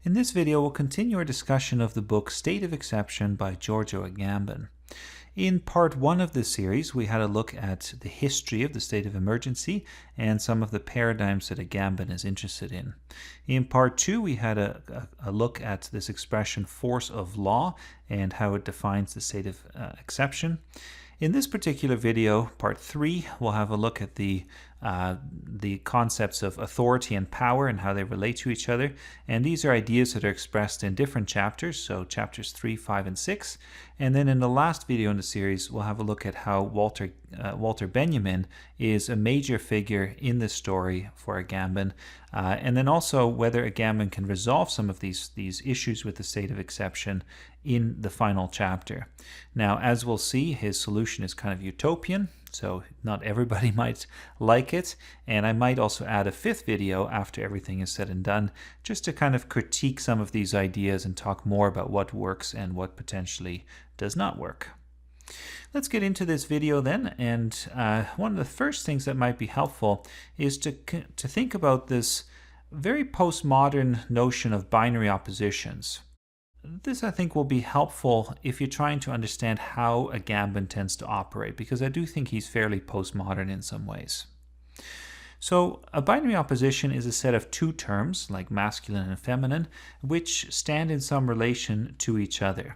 In this video, we'll continue our discussion of the book State of Exception by Giorgio Agamben. In part 1 of this series, we had a look at the history of the state of emergency and some of the paradigms that Agamben is interested in. In part 2, we had a look at this expression force of law and how it defines the state of exception. In this particular video, part 3, we'll have a look at the concepts of authority and power and how they relate to each other. And these are ideas that are expressed in different chapters, so chapters 3, 5, and 6. And then in the last video in the series, we'll have a look at how Walter Benjamin is a major figure in this story for Agamben, and then also whether Agamben can resolve some of these issues with the state of exception in the final chapter. Now, as we'll see, his solution is kind of utopian, so not everybody might like it, and I might also add a 5th video after everything is said and done, just to kind of critique some of these ideas and talk more about what works and what potentially does not work. Let's get into this video then, and one of the first things that might be helpful is to think about this very postmodern notion of binary oppositions. This, I think, will be helpful if you're trying to understand how Agamben tends to operate, because I do think he's fairly postmodern in some ways. So a binary opposition is a set of two terms, like masculine and feminine, which stand in some relation to each other.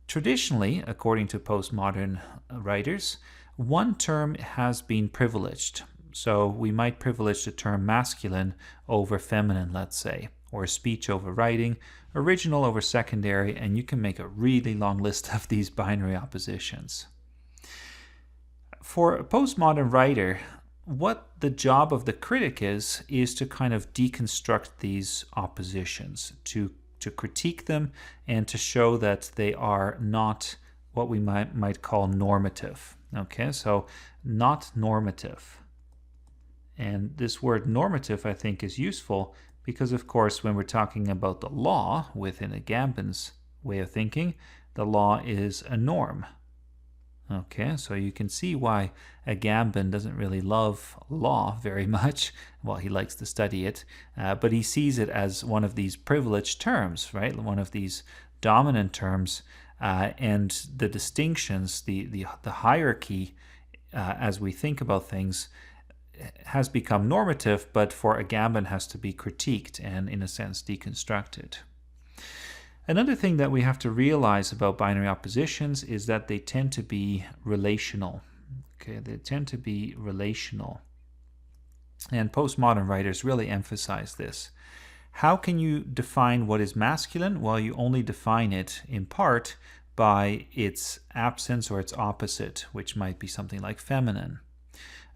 Traditionally, according to postmodern writers, one term has been privileged. So we might privilege the term masculine over feminine, let's say, or speech over writing, original over secondary, and you can make a really long list of these binary oppositions. For a postmodern writer, what the job of the critic is to kind of deconstruct these oppositions, to critique them and to show that they are not what we might call normative. Okay, so not normative. And this word normative, I think, is useful because, of course, when we're talking about the law within Agamben's way of thinking, the law is a norm. Okay, so you can see why Agamben doesn't really love law very much. Well, he likes to study it, but he sees it as one of these privileged terms, right? One of these dominant terms, and the distinctions, the hierarchy, as we think about things, has become normative, but for Agamben has to be critiqued and, in a sense, deconstructed. Another thing that we have to realize about binary oppositions is that they tend to be relational. Okay, they tend to be relational. And postmodern writers really emphasize this. How can you define what is masculine? Well, you only define it in part by its absence or its opposite, which might be something like feminine.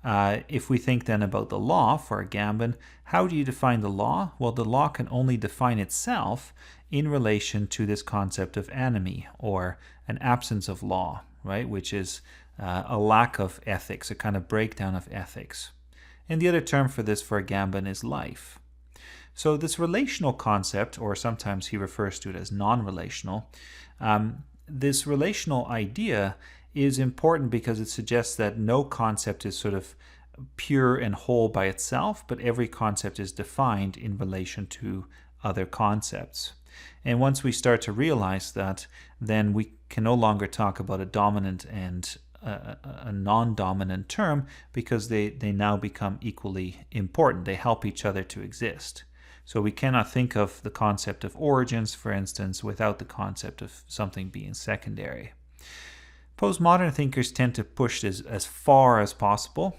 If we think then about the law for Agamben, how do you define the law? Well, the law can only define itself in relation to this concept of anomie, or an absence of law, right? Which is a lack of ethics, a kind of breakdown of ethics. And the other term for this for Agamben is life. So this relational concept, or sometimes he refers to it as non-relational, this relational idea is important because it suggests that no concept is sort of pure and whole by itself, but every concept is defined in relation to other concepts. And once we start to realize that, then we can no longer talk about a dominant and a non-dominant term, because they now become equally important. They help each other to exist. So we cannot think of the concept of origins, for instance, without the concept of something being secondary. Postmodern thinkers tend to push this as far as possible,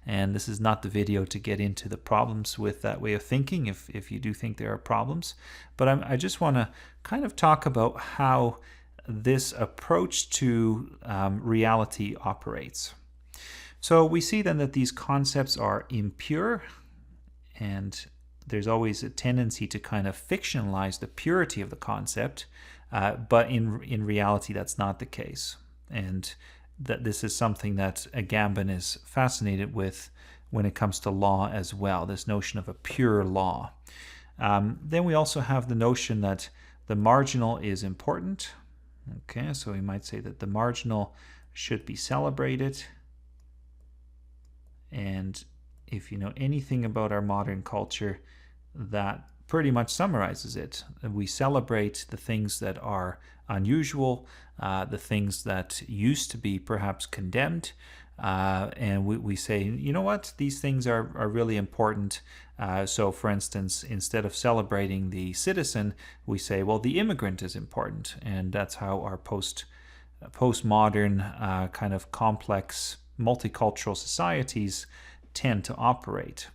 and this is not the video to get into the problems with that way of thinking if you do think there are problems, but I just want to kind of talk about how this approach to reality operates. So we see then that these concepts are impure, and there's always a tendency to kind of fictionalize the purity of the concept, but in reality that's not the case. And that this is something that Agamben is fascinated with when it comes to law as well, this notion of a pure law. Then we also have the notion that the marginal is important. Okay, so we might say that the marginal should be celebrated. And if you know anything about our modern culture, that pretty much summarizes it. We celebrate the things that are unusual, the things that used to be perhaps condemned, and we say, you know what, these things are really important. So, for instance, instead of celebrating the citizen, we say, well, the immigrant is important, and that's how our postmodern kind of complex multicultural societies tend to operate.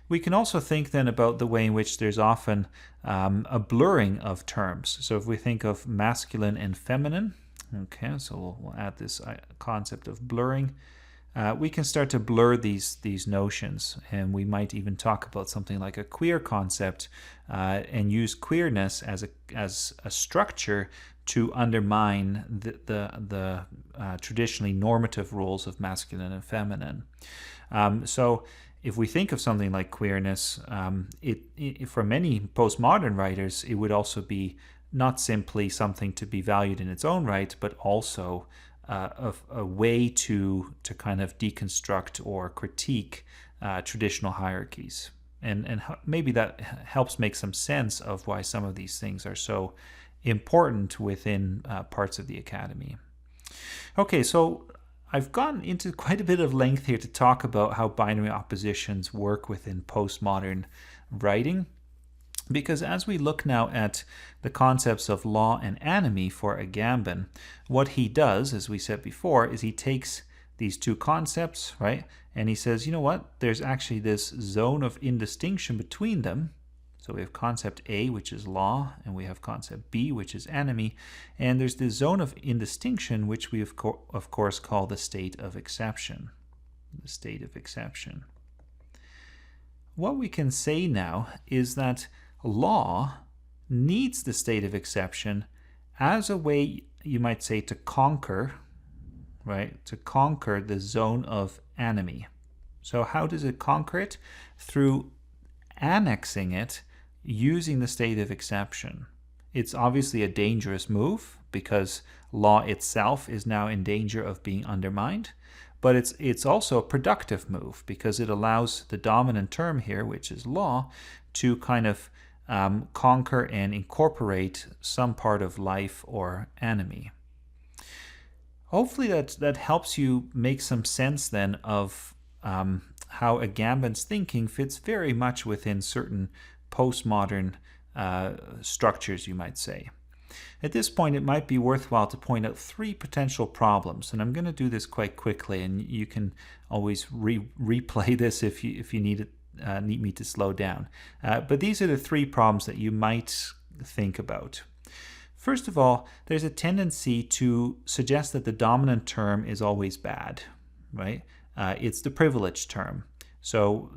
We can also think then about the way in which there's often a blurring of terms. So if we think of masculine and feminine, okay, so we'll add this concept of blurring. We can start to blur these notions, and we might even talk about something like a queer concept and use queerness as a structure to undermine the traditionally normative roles of masculine and feminine. So if we think of something like queerness, for many postmodern writers, it would also be not simply something to be valued in its own right, but also a way to kind of deconstruct or critique traditional hierarchies. And maybe that helps make some sense of why some of these things are so important within parts of the academy. Okay, so I've gone into quite a bit of length here to talk about how binary oppositions work within postmodern writing, because as we look now at the concepts of law and enemy for Agamben, what he does, as we said before, is he takes these two concepts, right, and he says, you know what, there's actually this zone of indistinction between them. So we have concept A, which is law, and we have concept B, which is enemy. And there's this zone of indistinction, which we of course call the state of exception. The state of exception. What we can say now is that law needs the state of exception as a way, you might say, to conquer, right? To conquer the zone of enemy. So how does it conquer it? Through annexing it using the state of exception. It's obviously a dangerous move because law itself is now in danger of being undermined, but it's also a productive move because it allows the dominant term here, which is law, to kind of conquer and incorporate some part of life or enemy. Hopefully that helps you make some sense then of how Agamben's thinking fits very much within certain postmodern structures, you might say. At this point, it might be worthwhile to point out three potential problems, and I'm going to do this quite quickly, and you can always replay this if you need me to slow down. But these are the three problems that you might think about. First of all, there's a tendency to suggest that the dominant term is always bad, right? It's the privileged term. So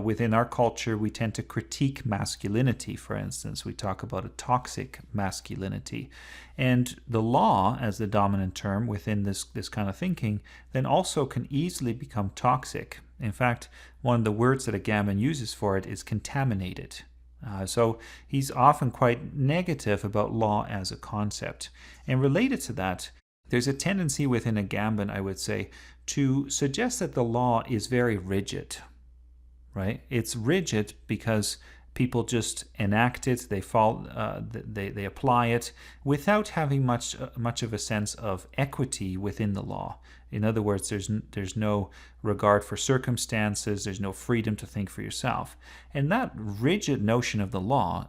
within our culture, we tend to critique masculinity, for instance. We talk about a toxic masculinity. And the law, as the dominant term within this kind of thinking, then also can easily become toxic. In fact, one of the words that Agamben uses for it is contaminated. So he's often quite negative about law as a concept. And related to that, there's a tendency within Agamben, I would say, to suggest that the law is very rigid. Right? It's rigid because people just enact it, they apply it without having much of a sense of equity within the law. In other words, there's no regard for circumstances, there's no freedom to think for yourself. And that rigid notion of the law,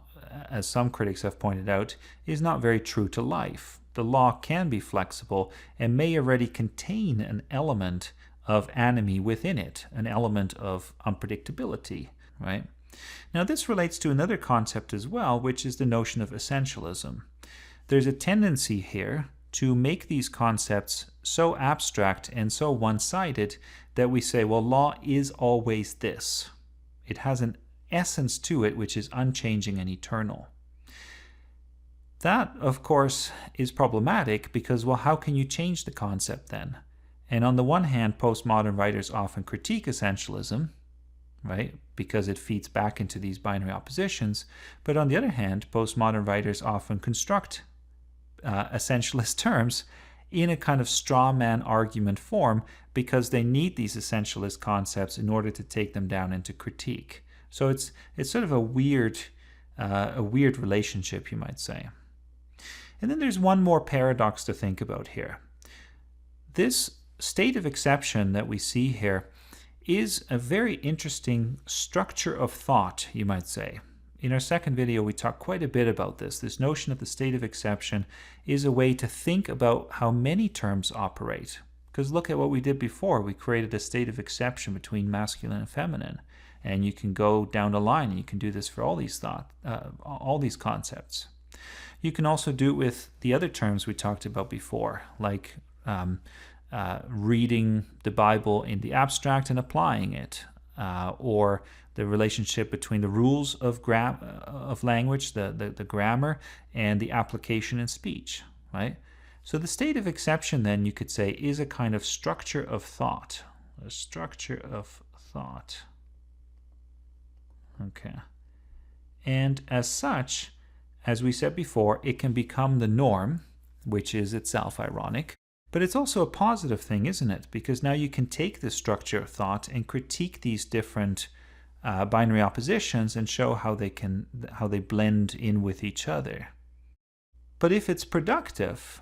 as some critics have pointed out, is not very true to life. The law can be flexible and may already contain an element of enemy within it, an element of unpredictability, right? Now this relates to another concept as well, which is the notion of essentialism. There's a tendency here to make these concepts so abstract and so one-sided that we say, well, law is always this. It has an essence to it which is unchanging and eternal. That, of course, is problematic because, well, how can you change the concept then? And on the one hand, postmodern writers often critique essentialism, right, because it feeds back into these binary oppositions. But on the other hand, postmodern writers often construct essentialist terms in a kind of straw man argument form because they need these essentialist concepts in order to take them down into critique. So it's sort of a weird relationship, you might say. And then there's one more paradox to think about here. This state of exception that we see here is a very interesting structure of thought, you might say. In our second video, we talked quite a bit about this. This notion of the state of exception is a way to think about how many terms operate. Because look at what we did before. We created a state of exception between masculine and feminine. And you can go down the line and you can do this for all these concepts. You can also do it with the other terms we talked about before, like reading the Bible in the abstract and applying it, or the relationship between the rules of language, the grammar, and the application in speech, right? So the state of exception, then, you could say, is a kind of structure of thought. A structure of thought. Okay. And as such, as we said before, it can become the norm, which is itself ironic. But it's also a positive thing, isn't it? Because now you can take this structure of thought and critique these different binary oppositions and show how they blend in with each other. But if it's productive,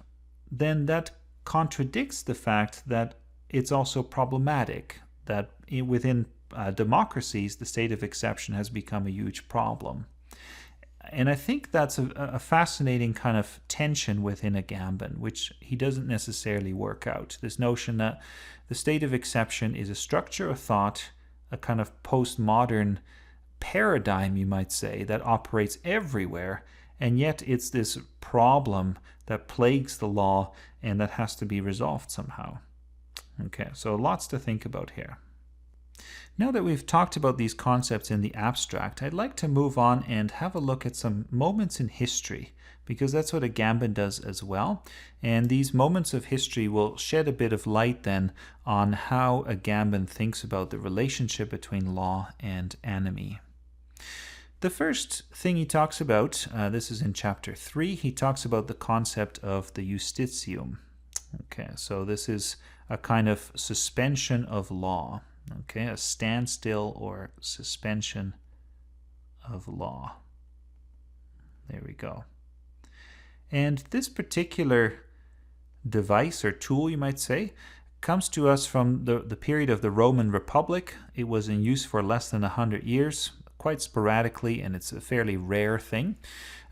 then that contradicts the fact that it's also problematic, that within democracies, the state of exception has become a huge problem. And I think that's a fascinating kind of tension within Agamben, which he doesn't necessarily work out. This notion that the state of exception is a structure of thought, a kind of postmodern paradigm, you might say, that operates everywhere, and yet it's this problem that plagues the law and that has to be resolved somehow. Okay, so lots to think about here. Now that we've talked about these concepts in the abstract, I'd like to move on and have a look at some moments in history, because that's what Agamben does as well. And these moments of history will shed a bit of light then on how Agamben thinks about the relationship between law and enemy. The first thing he talks about, this is in chapter 3, he talks about the concept of the justitium. Okay, so this is a kind of suspension of law. Okay, a standstill or suspension of law. There we go. And this particular device or tool, you might say, comes to us from the period of the Roman Republic. It was in use for less than 100 years, quite sporadically, and it's a fairly rare thing.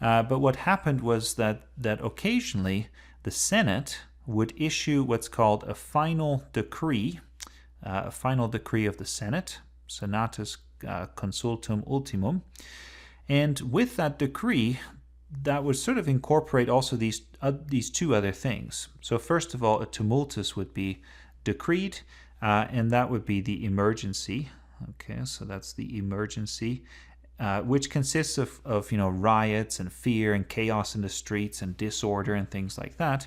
But what happened was that occasionally the Senate would issue what's called a final decree, a final decree of the Senate, Senatus Consultum Ultimum. And with that decree, that would sort of incorporate also these two other things. So first of all, a tumultus would be decreed, and that would be the emergency. Okay, so that's the emergency, which consists of riots and fear and chaos in the streets and disorder and things like that.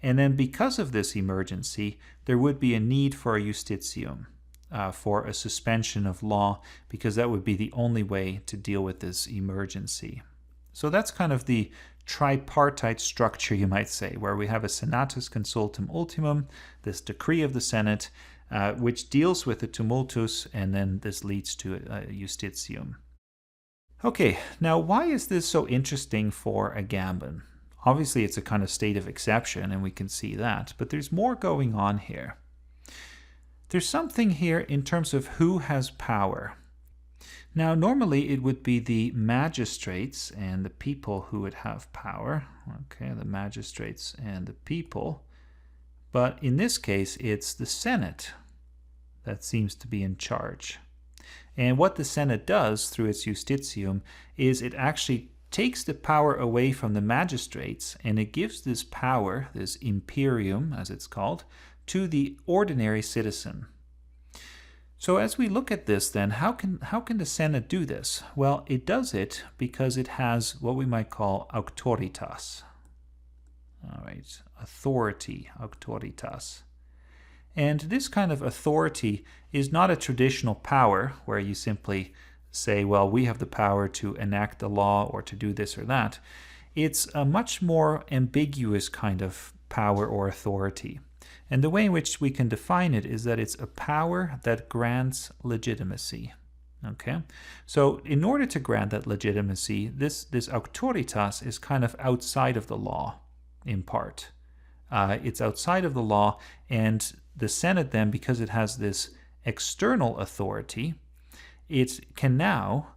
And then because of this emergency, there would be a need for a justitium, for a suspension of law, because that would be the only way to deal with this emergency. So that's kind of the tripartite structure, you might say, where we have a Senatus Consultum Ultimum, this decree of the Senate, which deals with the tumultus, and then this leads to a justitium. Okay, now why is this so interesting for Agamben? Obviously, it's a kind of state of exception, and we can see that, but there's more going on here. There's something here in terms of who has power. Now, normally it would be the magistrates and the people who would have power. Okay, the magistrates and the people. But in this case, it's the Senate that seems to be in charge. And what the Senate does through its justitium is it actually takes the power away from the magistrates, and it gives this power, this imperium as it's called, to the ordinary citizen. So as we look at this then, how can the Senate do this? Well, it does it because it has what we might call auctoritas. All right, authority, auctoritas. And this kind of authority is not a traditional power where you simply say, well, we have the power to enact the law or to do this or that. It's a much more ambiguous kind of power or authority. And the way in which we can define it is that it's a power that grants legitimacy. Okay, so in order to grant that legitimacy, this auctoritas is kind of outside of the law, in part. It's outside of the law, and the Senate then, because it has this external authority, it can now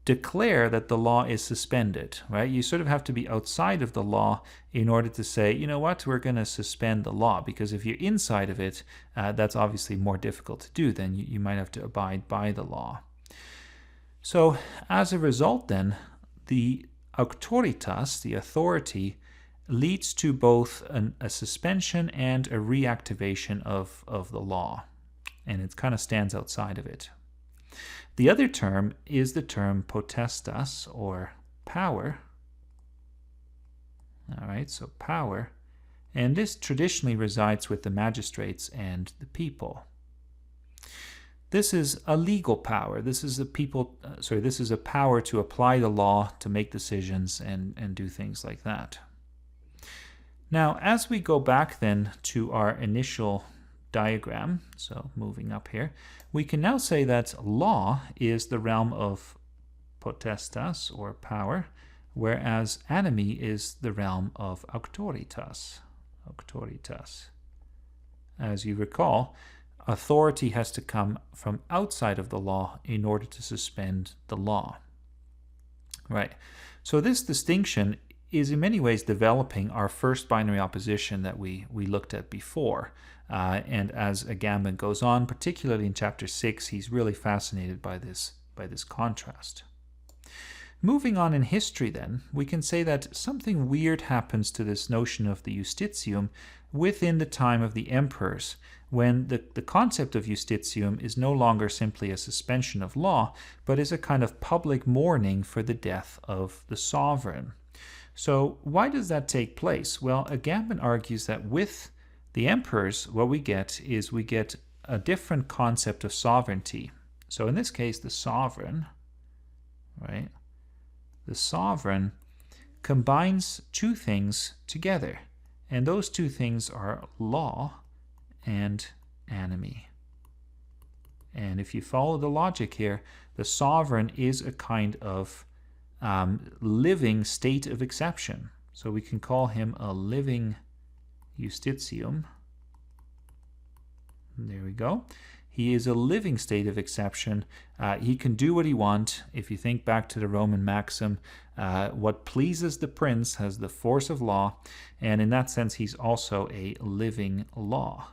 declare that the law is suspended, right? You sort of have to be outside of the law in order to say, you know what, we're going to suspend the law, because if you're inside of it, that's obviously more difficult to do. Then you might have to abide by the law. So as a result then, the auctoritas, the authority, leads to both a suspension and a reactivation of the law, and it kind of stands outside of it. The other term is the term potestas, or power. All right, so power. And this traditionally resides with the magistrates and the people. This is a legal power. This is this is a power to apply the law, to make decisions, and do things like that. Now, as we go back then to our initial diagram, so moving up here, we can now say that law is the realm of potestas, or power, whereas animi is the realm of auctoritas. As you recall, authority has to come from outside of the law in order to suspend the law. Right. So this distinction is in many ways developing our first binary opposition that we looked at before. And as Agamben goes on, particularly in chapter 6, he's really fascinated by this contrast. Moving on in history then, we can say that something weird happens to this notion of the justitium within the time of the emperors, when the concept of justitium is no longer simply a suspension of law, but is a kind of public mourning for the death of the sovereign. So why does that take place? Well, Agamben argues that with the emperors, what we get is a different concept of sovereignty. So in this case, the sovereign, right? The sovereign combines two things together, and those two things are law and animi. And if you follow the logic here, the sovereign is a kind of living state of exception. So we can call him a living justitium. There we go. He is a living state of exception. He can do what he wants. If you think back to the Roman maxim, what pleases the prince has the force of law, and in that sense he's also a living law.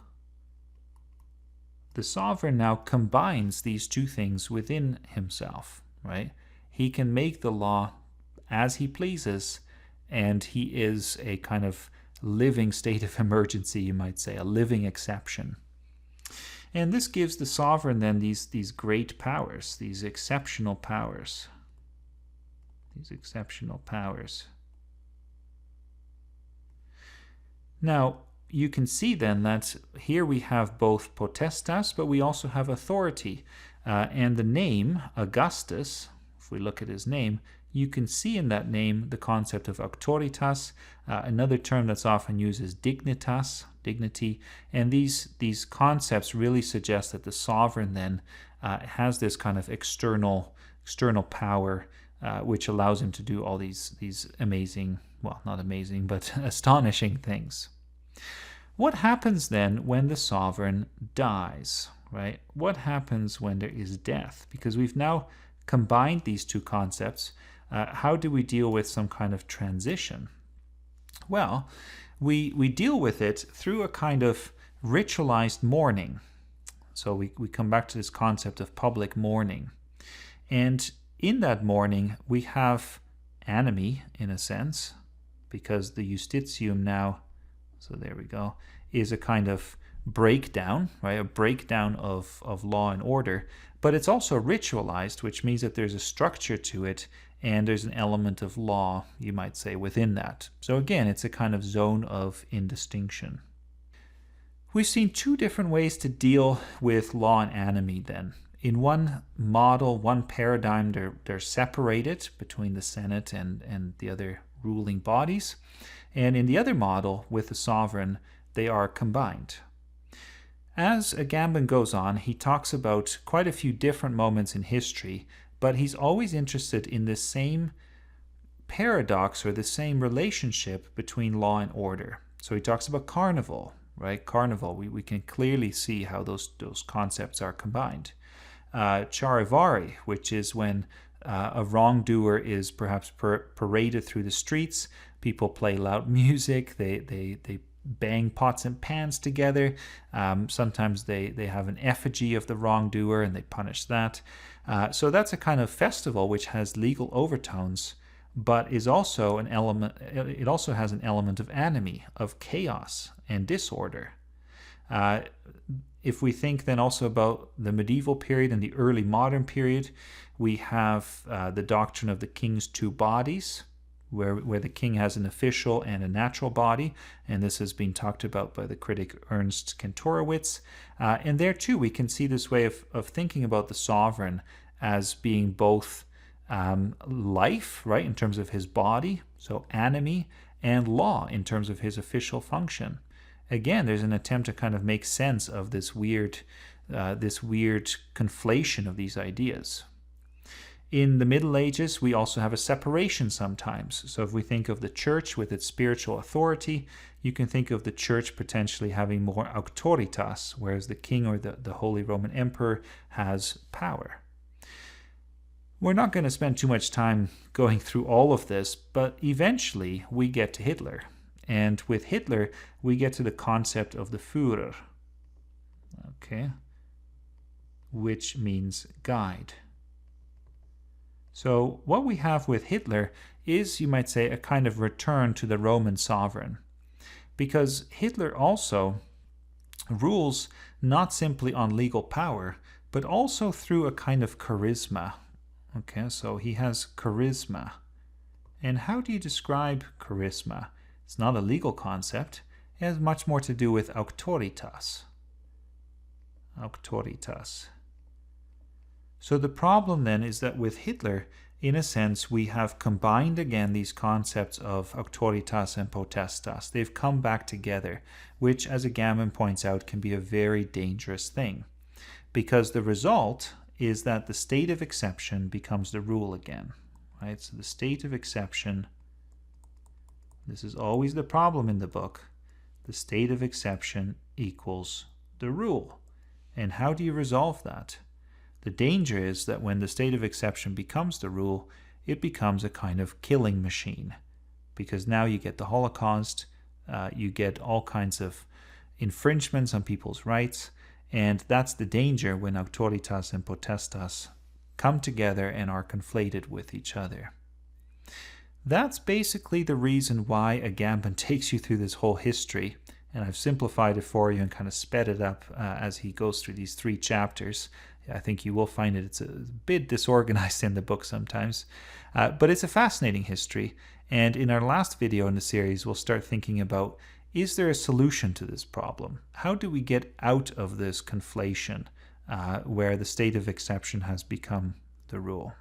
The sovereign now combines these two things within himself, right? He can make the law as he pleases, and he is a kind of living state of emergency, you might say, a living exception. And this gives the sovereign then these great powers, these exceptional powers. Now, you can see then that here we have both potestas, but we also have authority. And the name, Augustus, if we look at his name, you can see in that name the concept of auctoritas. Another term that's often used is dignitas, dignity. And these concepts really suggest that the sovereign then has this kind of external power, which allows him to do all these amazing, well, not amazing, but astonishing things. What happens then when the sovereign dies, right? What happens when there is death? Because we've now combined these two concepts. How do we deal with some kind of transition? Well, we deal with it through a kind of ritualized mourning. So we come back to this concept of public mourning. And in that mourning, we have animi, in a sense, because the justitium now, so there we go, is a kind of breakdown, right? A breakdown of law and order. But it's also ritualized, which means that there's a structure to it, and there's an element of law, you might say, within that. So again, it's a kind of zone of indistinction. We've seen two different ways to deal with law and animi then. In one model, one paradigm, they're separated between the Senate and the other ruling bodies. And in the other model, with the sovereign, they are combined. As Agamben goes on, he talks about quite a few different moments in history, but he's always interested in the same paradox or the same relationship between law and order. So he talks about carnival, right? Carnival, we can clearly see how those concepts are combined. Charivari, which is when a wrongdoer is perhaps paraded through the streets. People play loud music. They bang pots and pans together. Sometimes they have an effigy of the wrongdoer and they punish that. So that's a kind of festival which has legal overtones, but is also an element. It also has an element of anarchy, of chaos and disorder. If we think then also about the medieval period and the early modern period, we have the doctrine of the king's two bodies, where the king has an official and a natural body, and this has been talked about by the critic Ernst Kantorowicz. And there too we can see this way of thinking about the sovereign as being both life, right, in terms of his body, so anarchy, and law in terms of his official function. Again, there's an attempt to kind of make sense of this weird conflation of these ideas. In the Middle Ages, we also have a separation sometimes. So if we think of the church with its spiritual authority, you can think of the church potentially having more auctoritas, whereas the king or the Holy Roman Emperor has power. We're not going to spend too much time going through all of this, but eventually we get to Hitler. And with Hitler, we get to the concept of the Führer, okay, which means guide. So what we have with Hitler is, you might say, a kind of return to the Roman sovereign, because Hitler also rules not simply on legal power, but also through a kind of charisma. Okay, so he has charisma. And how do you describe charisma? It's not a legal concept. It has much more to do with auctoritas. Auctoritas. So the problem then is that with Hitler, in a sense, we have combined again these concepts of auctoritas and potestas. They've come back together, which, as Agamben points out, can be a very dangerous thing, because the result is that the state of exception becomes the rule again, right? So the state of exception, this is always the problem in the book, the state of exception equals the rule. And how do you resolve that? The danger is that when the state of exception becomes the rule, it becomes a kind of killing machine, because now you get the Holocaust, you get all kinds of infringements on people's rights, and that's the danger when auctoritas and potestas come together and are conflated with each other. That's basically the reason why Agamben takes you through this whole history, and I've simplified it for you and kind of sped it up as he goes through these 3 chapters. I think you will find it's a bit disorganized in the book sometimes, but it's a fascinating history, and in our last video in the series we'll start thinking about, is there a solution to this problem? How do we get out of this conflation where the state of exception has become the rule?